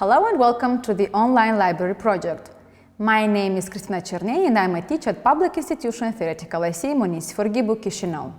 Hello and welcome to the online library project. My name is Kristina Cernei and I'm a teacher at public institution Theoretical IC Municipal Kишinёva.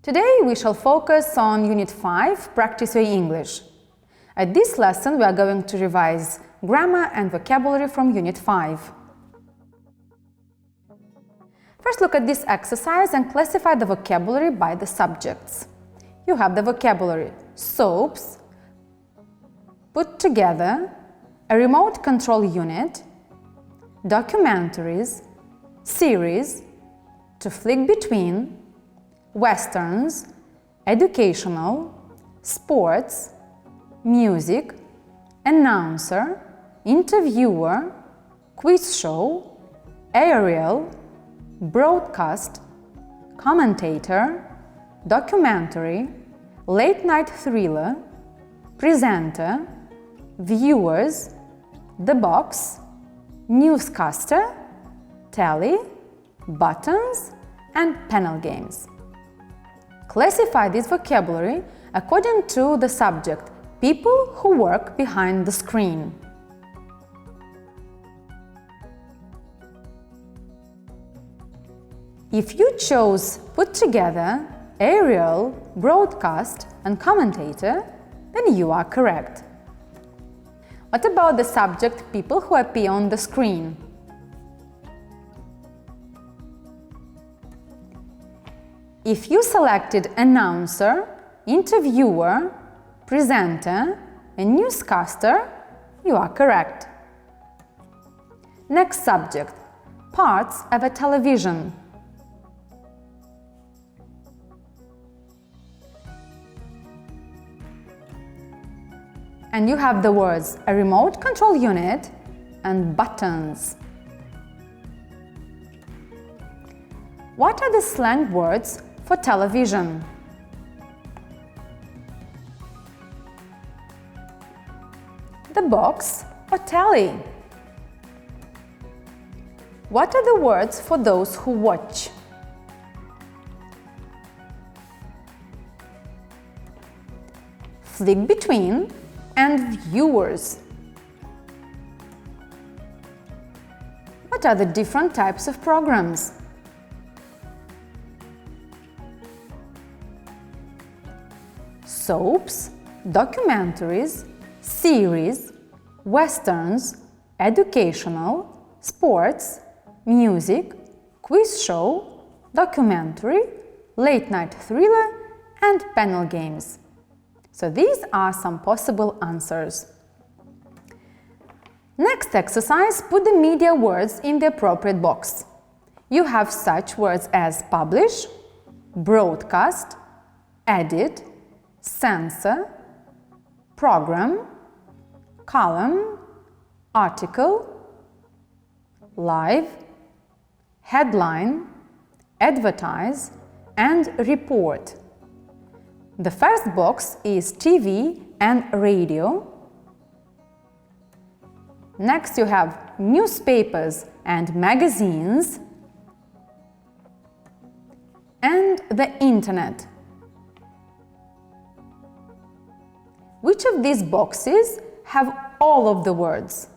Today we shall focus on Unit 5, Practice Your English. At this lesson we are going to revise grammar and vocabulary from Unit 5. First look at this exercise and classify the vocabulary by the subjects. You have the vocabulary soaps, put together, a remote control unit, documentaries, series, to flick between, westerns, educational, sports, music, announcer, interviewer, quiz show, aerial, broadcast, commentator, documentary, late night thriller, presenter, viewers, the box, newscaster, tally, buttons, and panel games. Classify this vocabulary according to the subject, people who work behind the screen. If you chose put together, aerial, broadcast, and commentator, then you are correct. What about the subject, people who appear on the screen? If you selected announcer, interviewer, presenter, and newscaster, you are correct. Next subject, parts of a television. And you have the words a remote control unit and buttons. What are the slang words for television? The box or tally. What are the words for those who watch? Flick between and viewers. What are the different types of programs? Soaps, documentaries, series, westerns, educational, sports, music, quiz show, documentary, late night thriller, and panel games. So these are some possible answers. Next exercise, put the media words in the appropriate box. You have such words as publish, broadcast, edit, censor, program, column, article, live, headline, advertise, and report. The first box is TV and radio. Next you have newspapers and magazines and the internet. Which of these boxes have all of the words?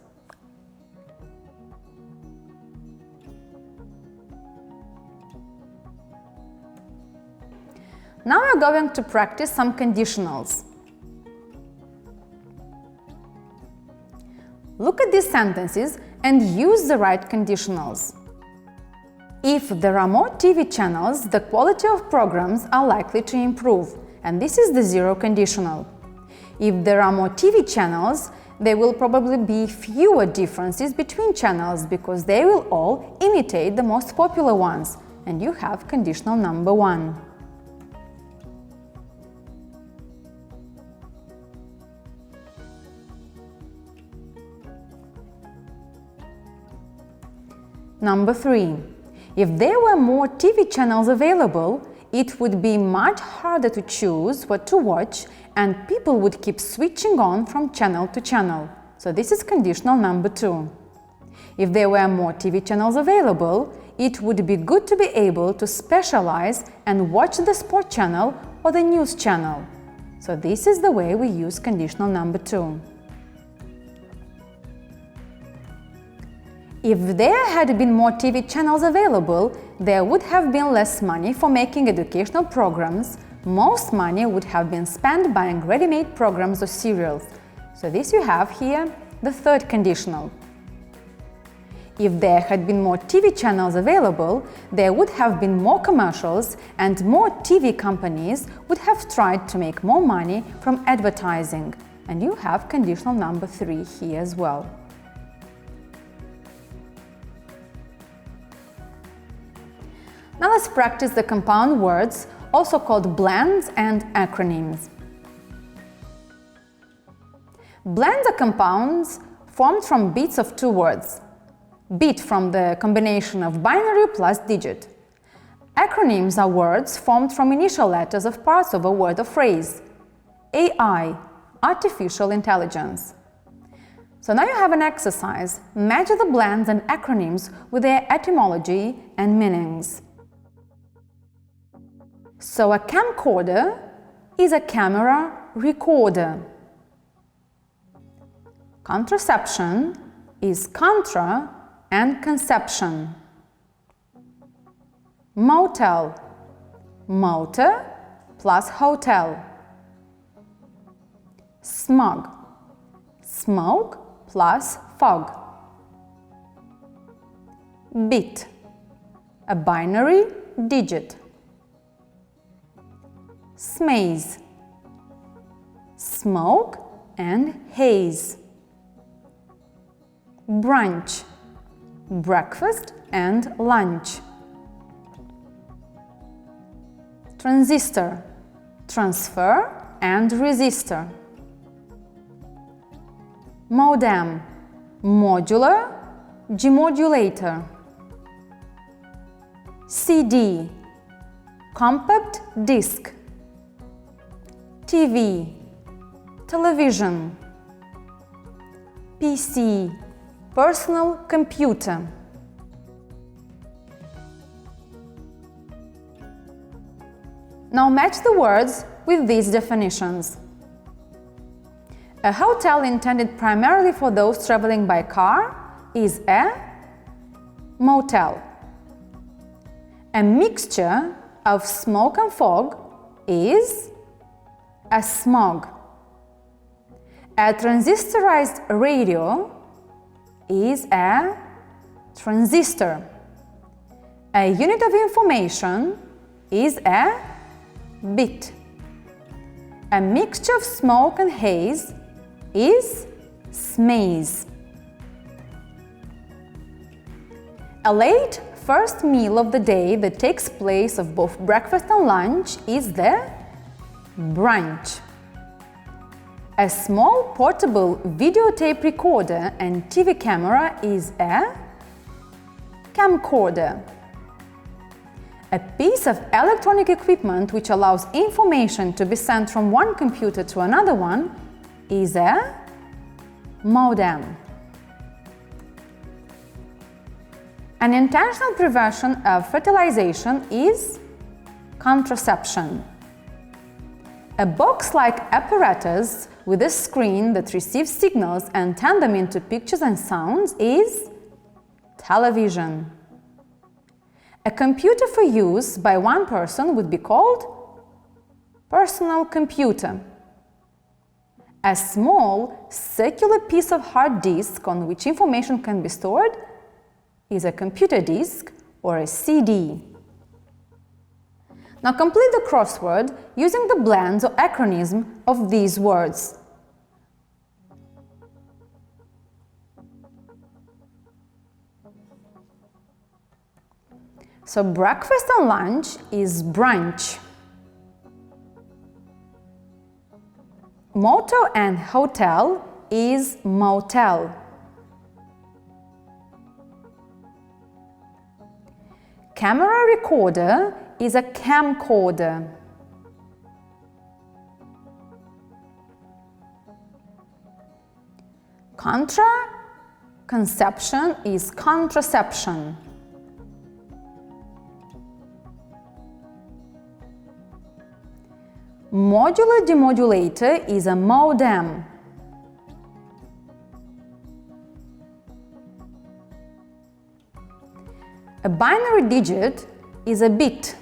Now we are going to practice some conditionals. Look at these sentences and use the right conditionals. If there are more TV channels, the quality of programs are likely to improve, and this is the zero conditional. If there are more TV channels, there will probably be fewer differences between channels because they will all imitate the most popular ones, and you have conditional number 1. Number 3. If there were more TV channels available, it would be much harder to choose what to watch, and people would keep switching on from channel to channel. So this is conditional number 2. If there were more TV channels available, it would be good to be able to specialize and watch the sport channel or the news channel. So this is the way we use conditional number 2. If there had been more TV channels available, there would have been less money for making educational programs. Most money would have been spent buying ready-made programs or serials. So this you have here, the third conditional. If there had been more TV channels available, there would have been more commercials, and more TV companies would have tried to make more money from advertising. And you have conditional number 3 here as well. Now let's practice the compound words, also called blends and acronyms. Blends are compounds formed from bits of 2 words. Bit from the combination of binary plus digit. Acronyms are words formed from initial letters of parts of a word or phrase. AI, artificial intelligence. So now you have an exercise. Match the blends and acronyms with their etymology and meanings. So a camcorder is a camera recorder. Contraception is contra and conception. Motel, motor plus hotel. Smog, smoke plus fog. Bit, a binary digit. Smaze, smoke and haze. Brunch, breakfast and lunch. Transistor, transfer and resistor. Modem, modular, demodulator. CD, compact disc. TV, television. PC, personal computer. Now match the words with these definitions. A hotel intended primarily for those traveling by car is a motel. A mixture of smoke and fog is a smog. A transistorized radio is a transistor. A unit of information is a bit. A mixture of smoke and haze is smaze. A late first meal of the day that takes place of both breakfast and lunch is the brunch. A small portable videotape recorder and TV camera is a camcorder. A piece of electronic equipment which allows information to be sent from one computer to another one is a modem. An intentional prevention of fertilization is contraception. A box-like apparatus with a screen that receives signals and turns them into pictures and sounds is television. A computer for use by one person would be called personal computer. A small circular piece of hard disk on which information can be stored is a computer disk or a CD. Now complete the crossword using the blends or acronym of these words. So breakfast and lunch is brunch. Motel and hotel is motel. Camera recorder is a camcorder. Conception is contraception. Modular demodulator is a modem. A binary digit is a bit.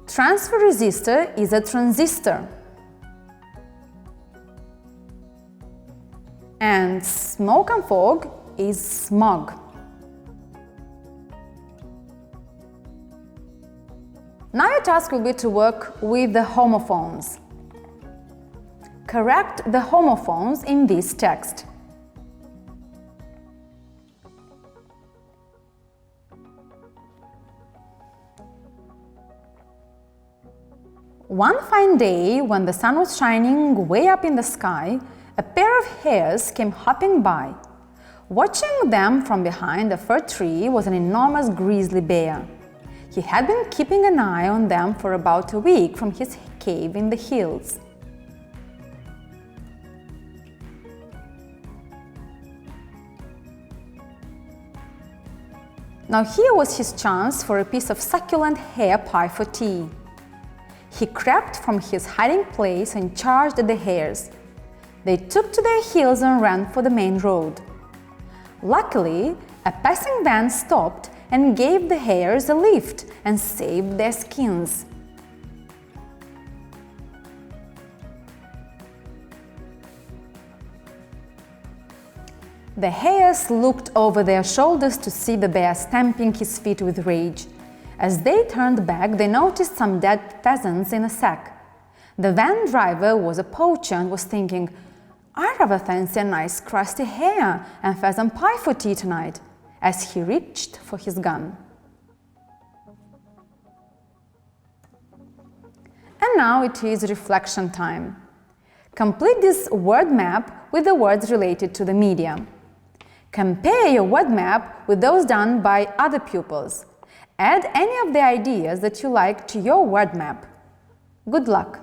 Transfer resistor is a transistor. And smoke and fog is smog. Now your task will be to work with the homophones. Correct the homophones in this text. One fine day, when the sun was shining way up in the sky, a pair of hares came hopping by. Watching them from behind a fir tree was an enormous grizzly bear. He had been keeping an eye on them for about a week from his cave in the hills. Now here was his chance for a piece of succulent hare pie for tea. He crept from his hiding place and charged at the hares. They took to their heels and ran for the main road. Luckily, a passing van stopped and gave the hares a lift and saved their skins. The hares looked over their shoulders to see the bear stamping his feet with rage. As they turned back, they noticed some dead pheasants in a sack. The van driver was a poacher and was thinking, "I rather fancy a nice crusty hare and pheasant pie for tea tonight," as he reached for his gun. And now it is reflection time. Complete this word map with the words related to the media. Compare your word map with those done by other pupils. Add any of the ideas that you like to your word map. Good luck!